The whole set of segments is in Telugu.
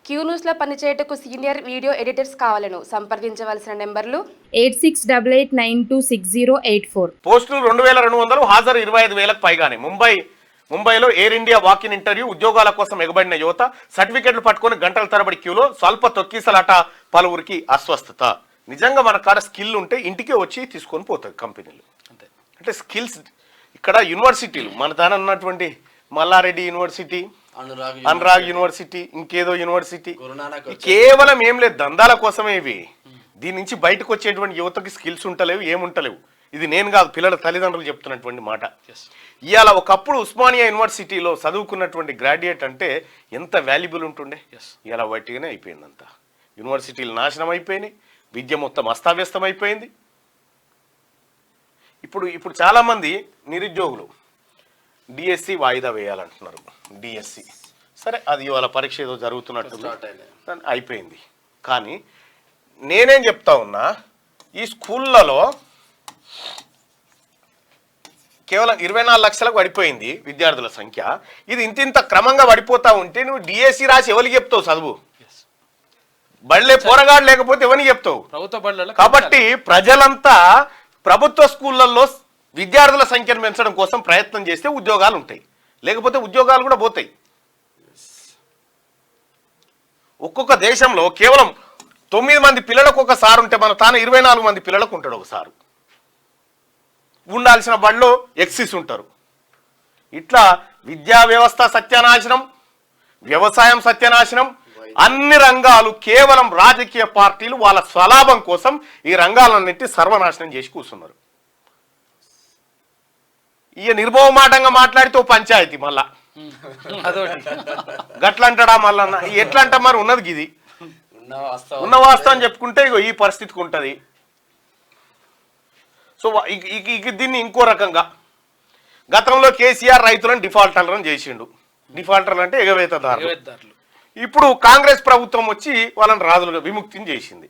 క్యూ న్యూస్లో పనిచేయటకు సీనియర్ వీడియో ఎడిటర్స్ కావాలను సంప్రదించవలసిన నెంబర్లు 8688926084. పోస్టులు 2200, హాజరు 25,000కు పైగానే. ముంబైలో ఎయిర్ ఇండియా వాకిన్ ఇంటర్వ్యూ. ఉద్యోగాల కోసం ఎగబడిన యువత సర్టిఫికెట్లు పట్టుకొని గంటల తరబడి క్యూలో. స్వల్ప తొక్కిసలాట, పలువురికి అస్వస్థత. నిజంగా మన కాడ స్కిల్ ఉంటే ఇంటికే వచ్చి తీసుకొని పోతుంది కంపెనీలు. అంతే. అంటే స్కిల్స్ ఇక్కడ యూనివర్సిటీలు మన దాని ఉన్నటువంటి మల్లారెడ్డి యూనివర్సిటీ, అనురాగ్ యూనివర్సిటీ, ఇంకేదో యూనివర్సిటీ, కేవలం ఏం లేదు దందాల కోసమే ఇవి. దీని నుంచి బయటకు వచ్చేటువంటి యువతకి స్కిల్స్ ఉంటలేవు, ఏముంటలేవు. ఇది నేను కాదు, పిల్లల తల్లిదండ్రులు చెప్తున్నటువంటి మాట. ఇవాళ ఒకప్పుడు ఉస్మానియా యూనివర్సిటీలో చదువుకున్నటువంటి గ్రాడ్యుయేట్ అంటే ఎంత వాల్యుబుల్ ఉంటుండే. ఇలా వాటిగానే అయిపోయింది అంతా. యూనివర్సిటీలు నాశనం అయిపోయినాయి, విద్య మొత్తం అస్తావ్యస్తం అయిపోయింది. ఇప్పుడు చాలామంది నిరుద్యోగులు డిఎస్సి వాయిదా వేయాలంటున్నారు. డిఎస్సి సరే, అది ఇవాళ పరీక్ష ఏదో జరుగుతున్నట్టు అయిపోయింది. కానీ నేనేం చెప్తా ఉన్నా, ఈ స్కూళ్ళలో కేవలం 24 లక్షలకు పడిపోయింది విద్యార్థుల సంఖ్య. ఇది ఇంత క్రమంగా పడిపోతా ఉంటే నువ్వు డిఎస్సి రాసి ఎవరికి చెప్తావు చదువు? బళ్ళే పోరగాడు లేకపోతే ఎవరికి చెప్తావు? కాబట్టి ప్రజలంతా ప్రభుత్వ స్కూళ్ళల్లో విద్యార్థుల సంఖ్యను పెంచడం కోసం ప్రయత్నం చేస్తే ఉద్యోగాలు ఉంటాయి, లేకపోతే ఉద్యోగాలు కూడా పోతాయి. ఒక్కొక్క దేశంలో కేవలం 9 మంది పిల్లలకు ఒక సారు ఉంటే మన తాను 24 మంది పిల్లలకు ఉంటాడు ఒక సారు. ఉండాల్సిన బడిలో ఎక్సిస్ ఉంటారు. ఇట్లా విద్యా వ్యవస్థ సత్యనాశనం, వ్యవసాయం సత్యనాశనం, అన్ని రంగాలు కేవలం రాజకీయ పార్టీలు వాళ్ళ స్వలాభం కోసం ఈ రంగాలన్నింటి సర్వనాశనం చేసి కూర్చున్నారు. ఇక నిర్మోహమాటంగా మాట్లాడితే ఓ పంచాయతీ మళ్ళా గట్లంటాడా మళ్ళా? ఎట్లా అంటా మరి ఉన్నది గిది, ఉన్న వాస్తవం చెప్పుకుంటే ఇగో ఈ పరిస్థితికి ఉంటుంది. సో దీన్ని ఇంకో రకంగా గతంలో కేసీఆర్ రైతులను డిఫాల్టర్లను చేసిండు. డిఫాల్టర్లు అంటే ఎగవేతదారులు. ఇప్పుడు కాంగ్రెస్ ప్రభుత్వం వచ్చి వాళ్ళని రాజులుగా విముక్తిని చేసింది.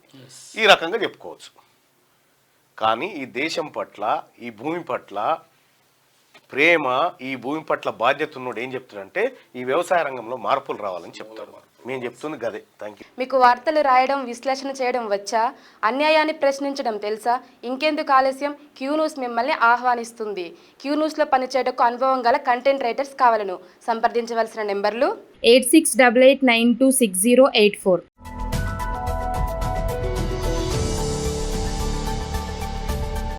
ఈ రకంగా చెప్పుకోవచ్చు. కానీ ఈ దేశం పట్ల, ఈ భూమి పట్ల ప్రేమ, ఈ భూమి పట్ల బాధ్యత ఉన్నోడు ఏం చెప్తాడంటే ఈ వ్యవసాయ రంగంలో మార్పులు రావాలని చెప్తాడు. మేము చెప్తుంది గదే. Thank you. మీకు వార్తలు రాయడం, విశ్లేషణ చేయడం వచ్చా? అన్యాయాన్ని ప్రశ్నించడం తెలుసా? ఇంకెందుకు ఆలస్యం? క్యూ న్యూస్ మిమ్మల్ని ఆహ్వానిస్తుంది. క్యూ న్యూస్లో పనిచేయటకు అనుభవం గల కంటెంట్ రైటర్స్ కావాలను సంప్రదించవలసిన నెంబర్లు 8688926084.